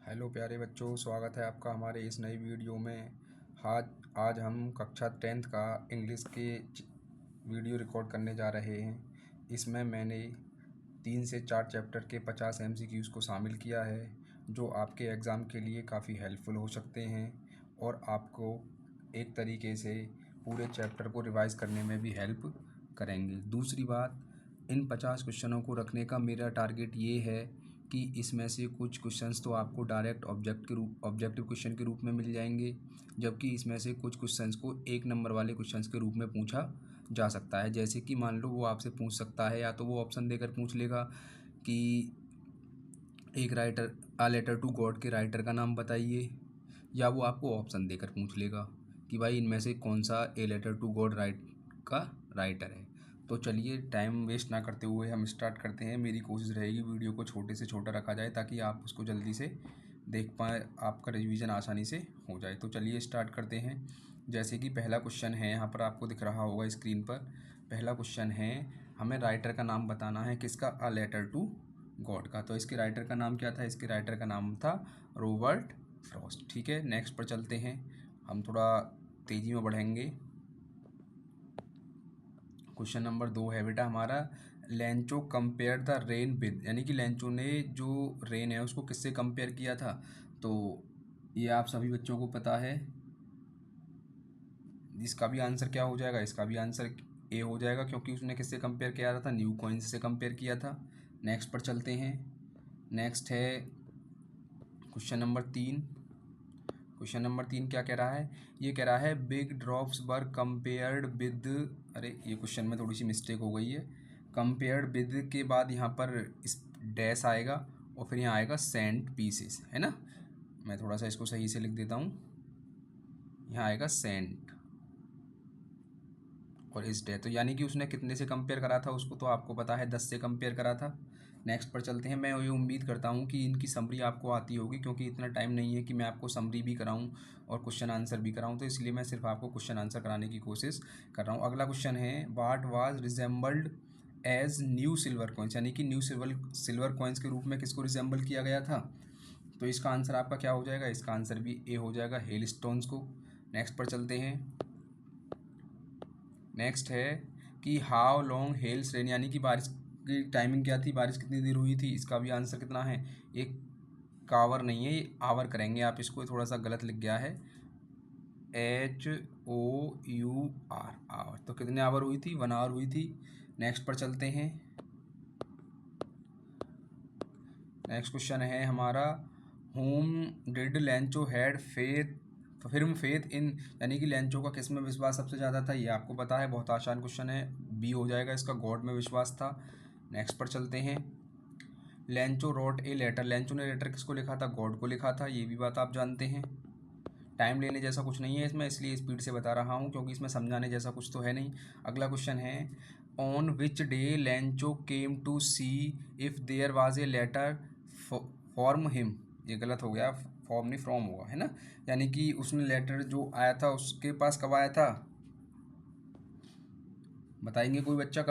Hello प्यारे बच्चों, स्वागत है आपका हमारे इस नई वीडियो में। आज आज हम कक्षा 10th का इंग्लिश के वीडियो रिकॉर्ड करने जा रहे हैं। इसमें मैंने 3 से 4 चैप्टर के 50 MCQs को शामिल किया है, जो आपके एग्ज़ाम के लिए काफ़ी हेल्पफुल हो सकते हैं और आपको एक तरीके से पूरे चैप्टर को रिवाइज़ करने में भी हेल्प करेंगे। दूसरी बात, इन 50 क्वेश्चनों को रखने का मेरा टारगेट ये है कि इसमें से कुछ क्वेश्चंस तो आपको डायरेक्ट ऑब्जेक्टिव क्वेश्चन के रूप में मिल जाएंगे, जबकि इसमें से कुछ क्वेश्चंस को 1 नंबर वाले क्वेश्चंस के रूप में पूछा जा सकता है। जैसे कि मान लो वो आपसे पूछ सकता है, या तो वो ऑप्शन देकर पूछ लेगा कि एक राइटर लेटर टू गॉड के राइटर का नाम बताइए, या वो आपको ऑप्शन देकर पूछ लेगा कि भाई इनमें से कौन सा ए लेटर टू गॉड का राइटर है। तो चलिए टाइम वेस्ट ना करते हुए हम स्टार्ट करते हैं। मेरी कोशिश रहेगी वीडियो को छोटे से छोटा रखा जाए ताकि आप उसको जल्दी से देख पाएँ, आपका रिवीजन आसानी से हो जाए। तो चलिए स्टार्ट करते हैं। जैसे कि पहला क्वेश्चन है, यहाँ पर आपको दिख रहा होगा स्क्रीन पर। पहला क्वेश्चन है, हमें राइटर का नाम बताना है। किसका? अ लेटर टू गॉड का। तो इसके राइटर का नाम क्या था? इसके राइटर का नाम था रॉबर्ट फ्रॉस्ट। ठीक है, नेक्स्ट पर चलते हैं। हम थोड़ा तेज़ी में बढ़ेंगे। क्वेश्चन नंबर 2 है बेटा हमारा, Lencho compare the rain with, यानी कि लेंचो ने जो रेन है उसको किससे कंपेयर किया था? तो ये आप सभी बच्चों को पता है। इसका भी आंसर क्या हो जाएगा? इसका भी आंसर ए हो जाएगा, क्योंकि उसने किससे कंपेयर किया था? न्यू कॉइन्स से कंपेयर किया था। नेक्स्ट पर चलते हैं। नेक्स्ट है क्वेश्चन नंबर 3। क्वेश्चन नंबर 3 क्या कह रहा है? ये कह रहा है big drops were compared with, अरे ये क्वेश्चन में थोड़ी सी मिस्टेक हो गई है। कंपेयर्ड विद के बाद यहाँ पर इस डैश आएगा और फिर यहाँ आएगा सेंट पीसेस, है ना। मैं थोड़ा सा इसको सही से लिख देता हूँ। यहाँ आएगा सेंट और इस डे, तो यानी कि उसने कितने से कंपेयर करा था उसको, तो आपको पता है 10 से कंपेयर करा था। नेक्स्ट पर चलते हैं। मैं ये उम्मीद करता हूँ कि इनकी समरी आपको आती होगी, क्योंकि इतना टाइम नहीं है कि मैं आपको समरी भी कराऊँ और क्वेश्चन आंसर भी कराऊँ, तो इसलिए मैं सिर्फ आपको क्वेश्चन आंसर कराने की कोशिश कर रहा हूँ। अगला क्वेश्चन है, what was resembled as new silver coins, यानी कि न्यू सिल्वर कॉइन्स के रूप में किसको रिजेंबल किया गया था? तो इसका आंसर आपका क्या हो जाएगा? इसका आंसर भी ए हो जाएगा, हेल स्टोन्स को। नेक्स्ट पर चलते हैं। नेक्स्ट है कि हाउ लॉन्ग हेल्स रेन, यानी कि बारिश की टाइमिंग क्या थी, बारिश कितनी देर हुई थी? इसका भी आंसर कितना है? एक कावर नहीं है, ये आवर करेंगे आप इसको, थोड़ा सा गलत लिख गया है, HOUR आवर। तो कितने आवर हुई थी? 1 आवर हुई थी। नेक्स्ट पर चलते हैं। नेक्स्ट क्वेश्चन है हमारा, home did Lencho had faith film faith in, यानी कि लेंचो का किस में विश्वास सबसे ज़्यादा था? ये आपको पता है, बहुत आसान क्वेश्चन है, बी हो जाएगा इसका, गॉड में विश्वास था। नेक्स्ट पर चलते हैं। Lencho wrote a letter, Lencho ने लेटर किसको लिखा था? गॉड को लिखा था, ये भी बात आप जानते हैं। टाइम लेने जैसा कुछ नहीं है इसमें, इसलिए स्पीड से बता रहा हूँ, क्योंकि इसमें समझाने जैसा कुछ तो है नहीं। अगला क्वेश्चन है, on which day Lencho came to see if there was a letter from him. ये गलत हो गया, फॉर्म नहीं फ्रॉम होगा, है ना। यानी कि उसने लेटर जो आया था उसके पास कब आया था? बताएंगे कोई बच्चा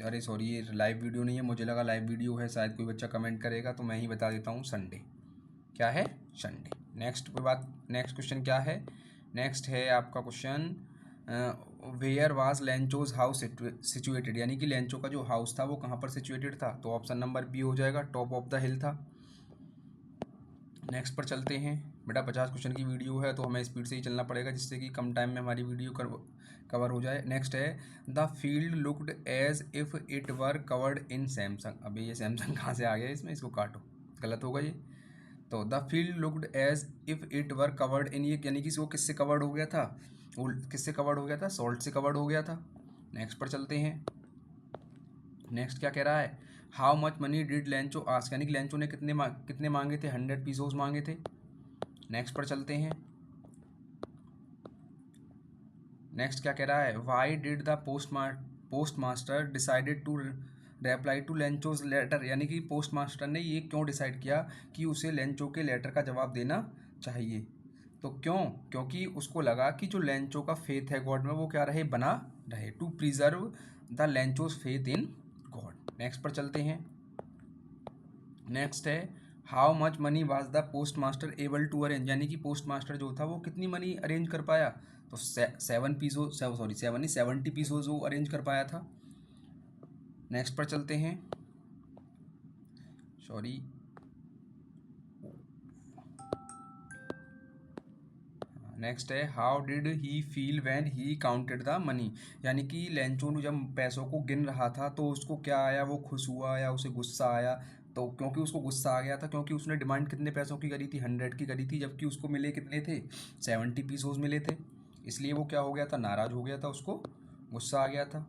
अरे सॉरी, ये लाइव वीडियो नहीं है, मुझे लगा लाइव वीडियो है, शायद कोई बच्चा कमेंट करेगा, तो मैं ही बता देता हूँ, संडे। क्या है? संडे। नेक्स्ट कोई बात, नेक्स्ट क्वेश्चन क्या है? नेक्स्ट है आपका question, where was Lencho's house situated, यानी कि लेंचो का जो हाउस था वो कहाँ पर सिचुएटेड था? तो ऑप्शन नंबर बी हो जाएगा, टॉप ऑफ द हिल था। नेक्स्ट पर चलते हैं। बेटा 50 क्वेश्चन की वीडियो है, तो हमें स्पीड से ही चलना पड़ेगा, जिससे कि कम टाइम में हमारी वीडियो कवर हो जाए। नेक्स्ट है, the field looked as if it were covered in Samsung. अभी ये सैमसंग कहाँ से आ गया इसमें, इसको काटो, गलत होगा ये। तो the field looked as if it were covered in, ये यानी कि वो किससे कवर्ड हो गया था? वो किससे कवर्ड हो गया था? सॉल्ट से कवर्ड हो गया था। नेक्स्ट पर चलते हैं। नेक्स्ट क्या कह रहा है, how much money did Lencho ask, यानी कि लेंचो ने कितने मांगे थे? 100 पीसोस मांगे थे। नेक्स्ट पर चलते हैं। नेक्स्ट क्या कह रहा है, why did the postmaster decided to reply to Lencho's letter, यानी कि पोस्ट मास्टर ने ये क्यों डिसाइड किया कि उसे लेंचो के लेटर का जवाब देना चाहिए? तो क्यों? क्योंकि उसको लगा कि जो लेंचो का फेथ है गॉड में, वो क्या रहे? बना रहे, to preserve the Lencho's faith in God. Next पर चलते हैं। नेक्स्ट है, how much money was the postmaster able to arrange, यानी कि पोस्ट मास्टर जो था वो कितनी मनी अरेंज कर पाया, तो 70 पीसोज वो अरेंज कर पाया था। नेक्स्ट पर चलते हैं, सॉरी नेक्स्ट है how did he feel when he counted the money, यानी कि लेंचोन जब पैसों को गिन रहा था तो उसको क्या आया, वो खुश हुआ या उसे गुस्सा आया। तो क्योंकि उसको गुस्सा आ गया था क्योंकि उसने डिमांड कितने पैसों की करी थी, 100 की करी थी, जबकि उसको मिले कितने थे, 70 पीसोज मिले थे। इसलिए वो क्या हो गया था, नाराज़ हो गया था, उसको गुस्सा आ गया था।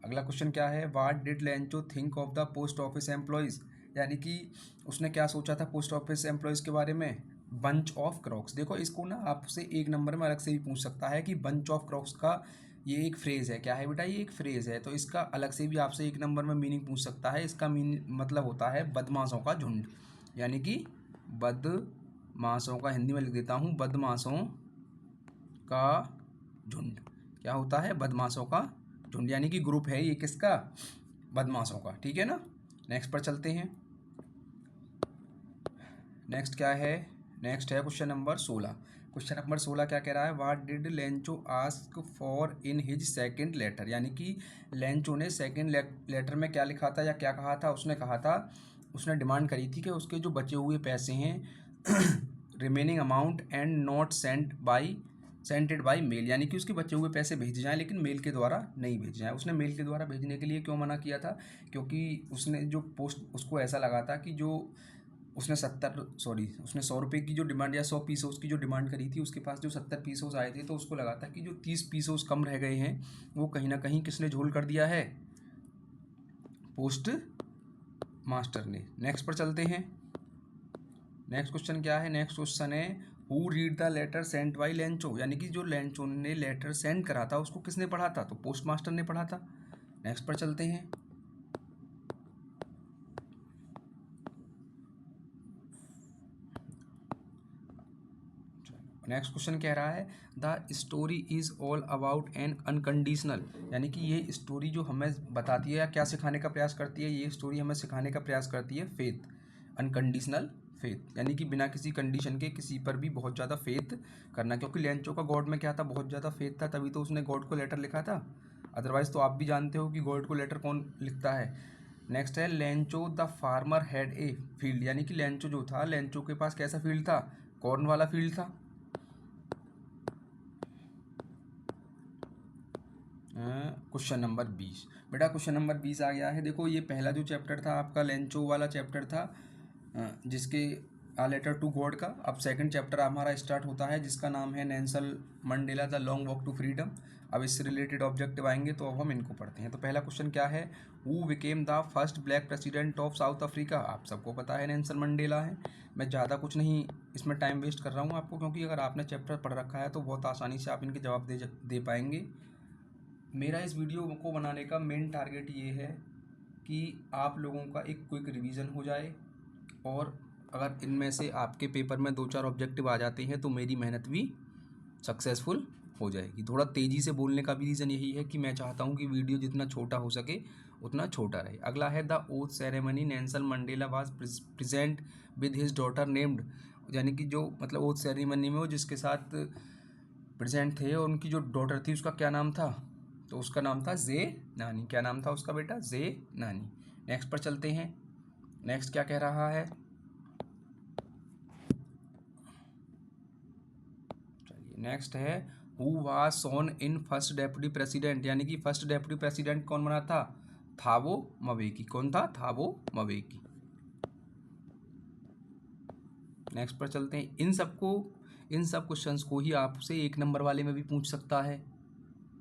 अगला क्वेश्चन क्या है, what did Lencho think of the post office employees, यानी कि उसने क्या सोचा था पोस्ट ऑफिस एम्प्लॉयज़ के बारे में, बंच ऑफ क्रॉक्स। देखो इसको ना आपसे एक नंबर में अलग से भी पूछ सकता है कि बंच ऑफ क्रॉक्स का ये एक फ्रेज़ है, क्या है बेटा, ये एक फ्रेज़ है, तो इसका अलग से भी आपसे एक नंबर में मीनिंग पूछ सकता है। इसका मीनिंग मतलब होता है बदमाशों का झुंड, यानी कि बदमाशों का, हिंदी में लिख देता हूँ, बदमाशों का झुंड। क्या होता है, बदमाशों का झुंड, यानी कि ग्रुप है ये किसका, बदमाशों का, ठीक है ना। नेक्स्ट पर चलते हैं, नेक्स्ट क्या है, नेक्स्ट है क्वेश्चन नंबर 16। क्वेश्चन नंबर 16 क्या कह रहा है, what did Lencho ask for in his second letter, यानी कि लेंचो ने सेकंड लेटर में क्या लिखा था या क्या कहा था, उसने कहा था, उसने डिमांड करी थी कि उसके जो बचे हुए पैसे हैं remaining amount and not sented by mail, यानी कि उसके बचे हुए पैसे भेजे जाएं लेकिन मेल के द्वारा नहीं भेजे जाएं। उसने मेल के द्वारा भेजने के लिए क्यों मना किया था, क्योंकि उसने जो पोस्ट, उसको ऐसा लगा था कि जो उसने 100 रुपये की जो डिमांड या 100 पीसोस की जो डिमांड करी थी, उसके पास जो 70 पीसोस आए थे, तो उसको लगा था कि जो 30 पीसोस कम रह गए हैं वो कहीं ना कहीं किसने झोल कर दिया है, पोस्ट मास्टर ने। नेक्स्ट पर चलते हैं, नेक्स्ट क्वेश्चन क्या है, नेक्स्ट क्वेश्चन है who read the letter sent by Lencho, यानी कि जो लेंचो ने लेटर सेंड करा था उसको किसने पढ़ा था, तो पोस्ट मास्टर ने पढ़ा था। नेक्स्ट पर चलते हैं, नेक्स्ट क्वेश्चन कह रहा है the story is all about an unconditional, यानी कि ये स्टोरी जो हमें बताती है या क्या सिखाने का प्रयास करती है, ये स्टोरी हमें सिखाने का प्रयास करती है फेथ, अनकंडीशनल फेथ, यानी कि बिना किसी कंडीशन के किसी पर भी बहुत ज़्यादा फेथ करना। क्योंकि लेंचो का गॉड में क्या था, बहुत ज़्यादा फेथ था, तभी तो उसने गॉड को लेटर लिखा था। अदरवाइज़ तो आप भी जानते हो कि गॉड को लेटर कौन लिखता है। नेक्स्ट है Lencho the farmer had a field, यानी कि लेंचो जो था, लेंचो के पास कैसा फील्ड था, कॉर्न वाला फील्ड था। क्वेश्चन नंबर 20, बेटा क्वेश्चन नंबर 20 आ गया है। देखो ये पहला जो चैप्टर था आपका लेंचो वाला चैप्टर था, जिसके आ लेटर टू गॉड का। अब सेकंड चैप्टर हमारा स्टार्ट होता है जिसका नाम है Nelson Mandela the Long Walk to Freedom. अब इससे रिलेटेड ऑब्जेक्टिव आएंगे तो अब हम इनको पढ़ते हैं। तो पहला क्वेश्चन क्या है, who became the first black president of south Africa, आप सबको पता है नेल्सन मंडेला है। मैं ज़्यादा कुछ नहीं इसमें टाइम वेस्ट कर रहा हूँ आपको, क्योंकि अगर आपने चैप्टर पढ़ रखा है तो बहुत आसानी से आप इनके जवाब दे पाएंगे। मेरा इस वीडियो को बनाने का मेन टारगेट ये है कि आप लोगों का एक क्विक रिवीजन हो जाए, और अगर इनमें से आपके पेपर में 2-4 ऑब्जेक्टिव आ जाते हैं तो मेरी मेहनत भी सक्सेसफुल हो जाएगी। थोड़ा तेज़ी से बोलने का भी रीज़न यही है कि मैं चाहता हूँ कि वीडियो जितना छोटा हो सके उतना छोटा रहे। अगला है the oath ceremony Nelson Mandela was present with his daughter named, यानी कि जो मतलब ओथ सेरेमनी में वो जिसके साथ प्रेजेंट थे और उनकी जो डॉटर थी उसका क्या नाम था, तो उसका नाम था जे नानी। क्या नाम था उसका बेटा, जे नानी। नेक्स्ट पर चलते हैं, नेक्स्ट क्या कह रहा है, चलिए नेक्स्ट है who was sworn in first deputy president, यानी कि फर्स्ट डेप्यूटी प्रेसिडेंट कौन बना था, थाबो मबेकी। कौन था, थाबो मबेकी। नेक्स्ट पर चलते हैं, इन सब क्वेश्चंस को ही आपसे 1 नंबर वाले में भी पूछ सकता है,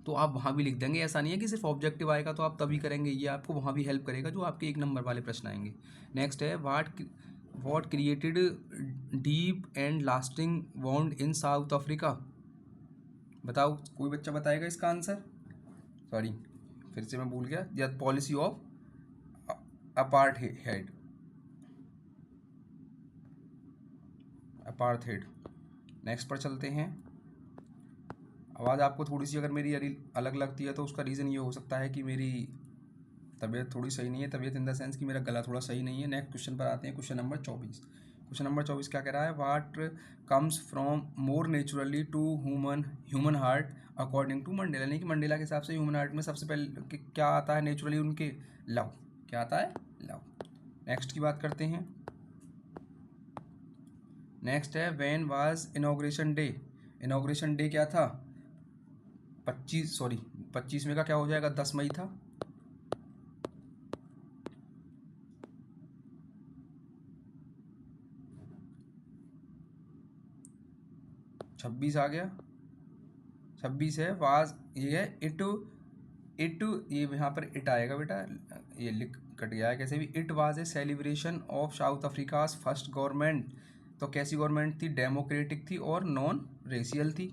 तो आप वहाँ भी लिख देंगे। ऐसा नहीं है कि सिर्फ ऑब्जेक्टिव आएगा तो आप तभी करेंगे, ये आपको वहाँ भी हेल्प करेगा जो आपके 1 नंबर वाले प्रश्न आएंगे। नेक्स्ट है what created deep and lasting bond in south Africa, बताओ कोई बच्चा बताएगा इसका आंसर, सॉरी फिर से मैं भूल गया, या policy of apartheid, apartheid. Next पर चलते हैं, आवाज़ आपको थोड़ी सी अगर मेरी अलग लगती है तो उसका रीज़न ये हो सकता है कि मेरी तबीयत थोड़ी सही नहीं है, तबीयत इन द सेंस कि मेरा गला थोड़ा सही नहीं है। नेक्स्ट क्वेश्चन पर आते हैं, क्वेश्चन नंबर 24। क्वेश्चन नंबर 24 क्या कह रहा है, what comes from more naturally to human heart according to Mandela, यानी कि मंडेला के हिसाब से ह्यूमन हार्ट में सबसे पहले क्या आता है नेचुरली उनके, लव, क्या आता है, लव। नेक्स्ट की बात करते हैं। नेक्स्ट है when was inauguration day, inauguration day क्या था, 25 में का क्या हो जाएगा, 10 मई था। छब्बीस आ गया, 26 है, वाज ये है इट, ये यहाँ पर इट आएगा बेटा, ये लिख कट गया है कैसे भी। It was a celebration of south Africa's first government, तो कैसी गवर्नमेंट थी, डेमोक्रेटिक थी और नॉन रेशियल थी।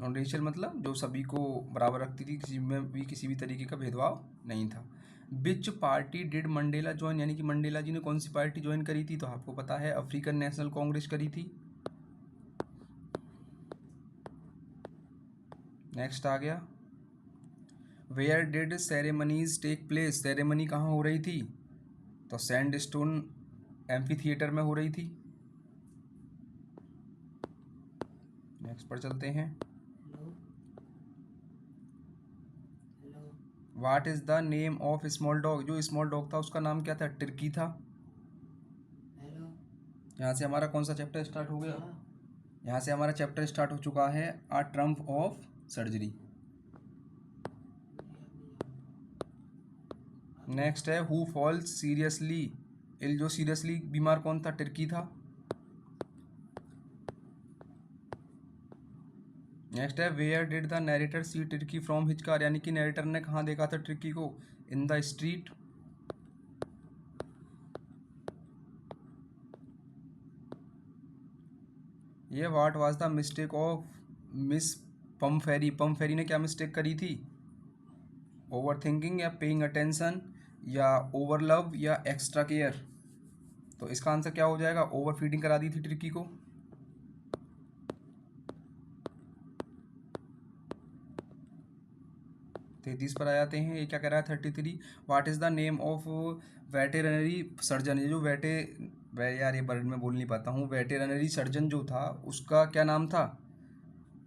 नॉन रेशियल मतलब जो सभी को बराबर रखती थी, किसी में भी किसी भी तरीके का भेदभाव नहीं था। विच पार्टी डिड मंडेला ज्वाइन, यानी कि मंडेला जी ने कौन सी पार्टी ज्वाइन करी थी, तो आपको पता है अफ्रीकन नेशनल कांग्रेस करी थी। नेक्स्ट आ गया, where did ceremonies take place, ceremony कहाँ हो रही थी, तो सैंडस्टोन एम्फी थिएटर में हो रही थी। नेक्स्ट पर चलते हैं। What is the name of small dog, जो स्मॉल डॉग था उसका नाम क्या था, टर्की था। यहाँ से हमारा कौन सा चैप्टर स्टार्ट हो गया, यहाँ से हमारा चैप्टर स्टार्ट हो चुका है a triumph of surgery. Next है हु फॉल्स सीरियसली इल, जो सीरियसली बीमार कौन था, टर्की था। नेक्स्ट है where did the narrator see Tricki from his car, यानी कि नरेटर ने कहाँ देखा था टर्की को, इन द स्ट्रीट। ये what was the mistake of miss Pumphrey, Pumphrey ने क्या मिस्टेक करी थी, ओवर थिंकिंग या पेइंग अटेंशन या ओवर लव या एक्स्ट्रा केयर, तो इसका आंसर क्या हो जाएगा, ओवर फीडिंग करा दी थी टर्की को। तैतीस पर आ जाते हैं, ये क्या कह रहा है 33, what is the name of veterinary surgeon, ये जो यार ये वर्ड में बोल नहीं पाता हूँ, वेटेरनरी सर्जन जो था उसका क्या नाम था,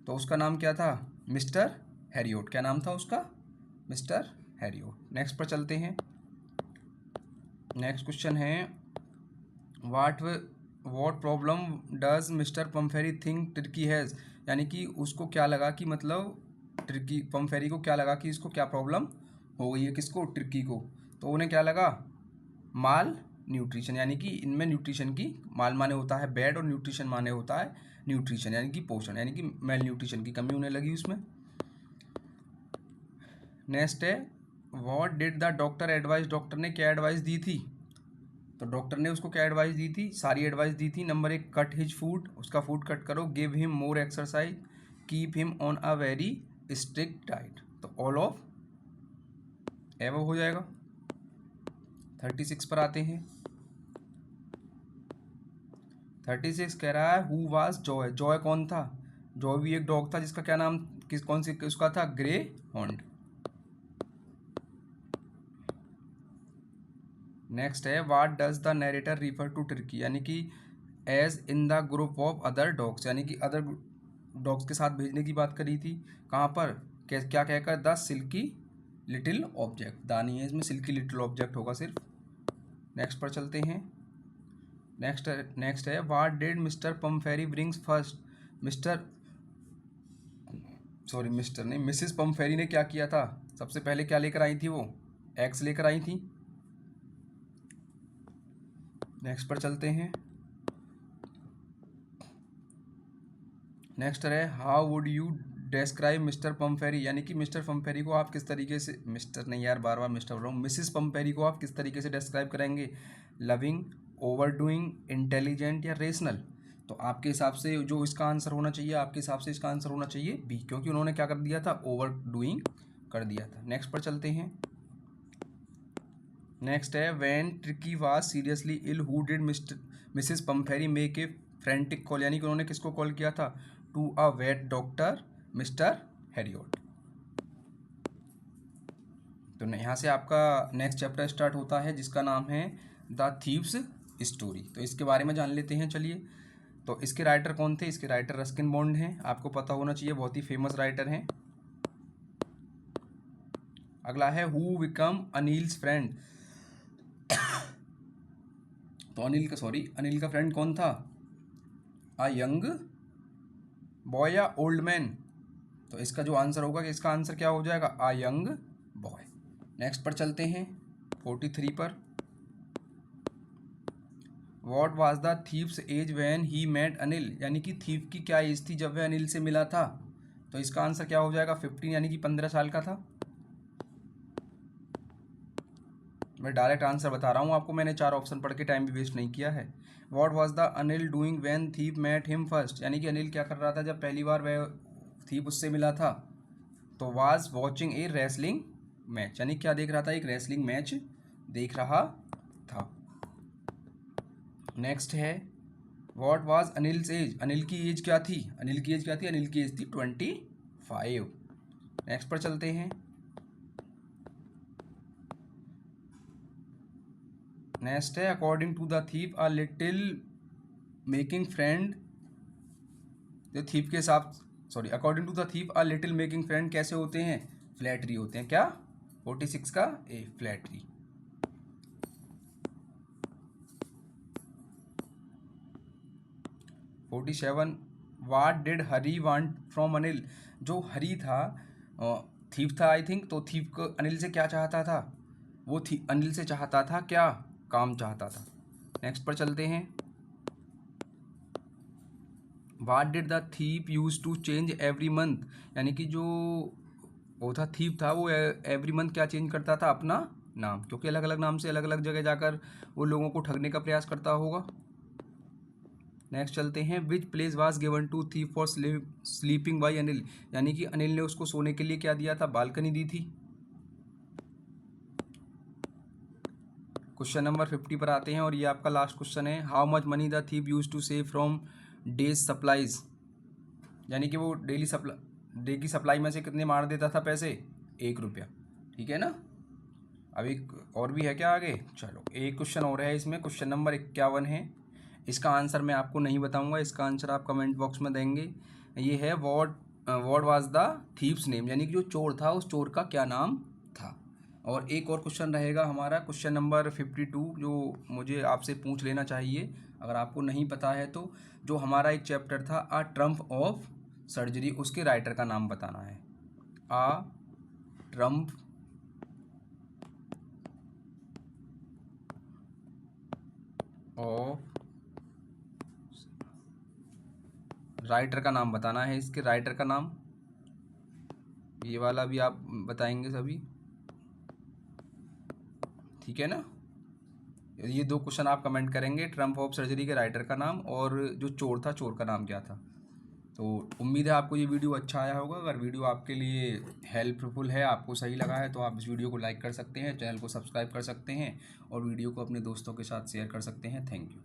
तो उसका नाम क्या था, मिस्टर हैरियोट, क्या नाम था उसका, मिस्टर हैरियोट। नेक्स्ट पर चलते हैं। नेक्स्ट क्वेश्चन है what problem does mister Pumphrey think Tricki has, यानी कि उसको क्या लगा कि मतलब टर्की, पम्फेरी को क्या लगा कि इसको क्या प्रॉब्लम हो गई है, किसको, टर्की को, तो उन्हें क्या लगा, माल न्यूट्रिशन, यानी कि इनमें न्यूट्रिशन की, माल माने होता है बैड और न्यूट्रिशन माने होता है न्यूट्रिशन, यानी कि पोषण, यानी कि मेल न्यूट्रिशन की कमी उन्हें लगी उसमें। नेक्स्ट है what did the doctor advice, doctor ने क्या एडवाइस दी थी, तो डॉक्टर ने उसको क्या एडवाइस दी थी, सारी एडवाइस दी थी। नंबर 1 कट हिज फूड, उसका फूड कट करो, give him more exercise, keep him on a very strict diet, तो ऑल ऑफ एवो हो जाएगा। 36 पर आते हैं। 36 कह रहा है हु वाज जॉय, जॉय कौन था, जॉय भी एक डॉग था जिसका क्या नाम, कौन सी उसका था, ग्रे हॉन्ड। नेक्स्ट है what does the narrator refer to Tricki, यानी कि as in the group of other dogs, यानी कि अदर डॉग्स के साथ भेजने की बात करी थी, कहाँ पर, क्या कहकर, द सिल्की लिटिल ऑब्जेक्ट, दानी है इसमें, सिल्की लिटिल ऑब्जेक्ट होगा सिर्फ। नेक्स्ट पर चलते हैं। नेक्स्ट है what did mister Pumphrey brings first, mister नहीं, मिसिस पम्फेरी ने क्या किया था, सबसे पहले क्या लेकर आई थी वो, एग्स लेकर आई थी। नेक्स्ट पर चलते हैं। नेक्स्ट है how would you describe mister Pumphrey, यानी कि मिस्टर पम्फेरी को आप किस तरीके से, मिस्टर नहीं यार बार बार मिस्टर बोल रहा हूँ, मिसिस पम्फेरी को आप किस तरीके से डिस्क्राइब करेंगे, लविंग, ओवर डूइंग, इंटेलिजेंट या रेशनल, तो आपके हिसाब से जो इसका आंसर होना चाहिए, आपके हिसाब से इसका आंसर होना चाहिए बी, क्योंकि उन्होंने क्या कर दिया था, ओवर डूइंग कर दिया था। नेक्स्ट पर चलते हैं। नेक्स्ट है when Tricki was seriously ill who did Mrs Pumphrey make a frantic call, यानी कि उन्होंने किसको कॉल किया था, to a vet doctor mister Herriot. तो यहाँ से आपका नेक्स्ट चैप्टर स्टार्ट होता है जिसका नाम है द थीव्स स्टोरी। तो इसके बारे में जान लेते हैं चलिए। तो इसके राइटर कौन थे? इसके राइटर रस्किन बॉन्ड हैं, आपको पता होना चाहिए, बहुत ही फेमस राइटर हैं। अगला है हु बिकम अनिल्स फ्रेंड। तो अनिल का फ्रेंड कौन था? अ यंग बॉय या ओल्ड मैन? तो इसका जो आंसर होगा कि इसका आंसर क्या हो जाएगा? A young boy. नेक्स्ट पर चलते हैं 43 पर। What was the thief's age when he met Anil? यानी कि थीव की क्या एज थी जब वह अनिल से मिला था? तो इसका आंसर क्या हो जाएगा? 15 यानी कि 15 साल का था। मैं डायरेक्ट आंसर बता रहा हूँ आपको, मैंने 4 ऑप्शन पढ़ के टाइम भी वेस्ट नहीं किया है। What was the Anil doing when thief met him first? यानी कि अनिल क्या कर रहा था जब पहली बार वह थीव उससे मिला था? तो was watching A wrestling match, यानी क्या देख रहा था? एक रेसलिंग मैच देख रहा था। नेक्स्ट है what was Anil's age? Anil की एज क्या थी? अनिल की एज क्या थी? अनिल की एज थी 25। नेक्स्ट पर चलते हैं। नेक्स्ट है according to the thief a little making friend. जो थीव के हिसाब according to the thief a little making friend कैसे होते हैं? फ्लैटरी होते हैं। क्या? 46 का A, flattery. What did Hari want from Anil? जो हरी था, थीव था आई थिंक, तो थीव को अनिल से क्या चाहता था? वो थी अनिल से चाहता था क्या? काम चाहता था। नेक्स्ट पर चलते हैं। What did the thief use to change every month? यानी कि जो वो था थीव था वो एवरी मंथ क्या चेंज करता था? अपना नाम, क्योंकि अलग अलग नाम से अलग अलग जगह जाकर वो लोगों को ठगने का प्रयास करता होगा। नेक्स्ट चलते हैं। Which place was given to thief for sleeping by Anil? यानी कि अनिल ने उसको सोने के लिए क्या दिया था? बालकनी दी थी। क्वेश्चन नंबर 50 पर आते हैं और ये आपका लास्ट क्वेश्चन है। How much money the thief use to save from days supplies? यानी कि वो डे की सप्लाई में से कितने मार देता था पैसे? 1 रुपया। ठीक है ना? अब एक और भी है क्या आगे? चलो एक क्वेश्चन और है इसमें, क्वेश्चन नंबर 51 है। इसका आंसर मैं आपको नहीं बताऊंगा, इसका आंसर आप कमेंट बॉक्स में देंगे। ये है what was the thieves name? यानी कि जो चोर था उस चोर का क्या नाम था? और एक और क्वेश्चन रहेगा हमारा, क्वेश्चन नंबर 52, जो मुझे आपसे पूछ लेना चाहिए अगर आपको नहीं पता है तो। जो हमारा एक चैप्टर था अ ट्रम्प ऑफ सर्जरी, उसके राइटर का नाम बताना है। अ ट्रम्प ऑफ, राइटर का नाम बताना है, इसके राइटर का नाम। ये वाला भी आप बताएंगे सभी, ठीक है ना? ये 2 क्वेश्चन आप कमेंट करेंगे, ट्रम्प ऑफ सर्जरी के राइटर का नाम और जो चोर था, चोर का नाम क्या था। तो उम्मीद है आपको ये वीडियो अच्छा आया होगा। अगर वीडियो आपके लिए हेल्पफुल है, आपको सही लगा है, तो आप इस वीडियो को लाइक कर सकते हैं, चैनल को सब्सक्राइब कर सकते हैं और वीडियो को अपने दोस्तों के साथ शेयर कर सकते हैं। Thank you.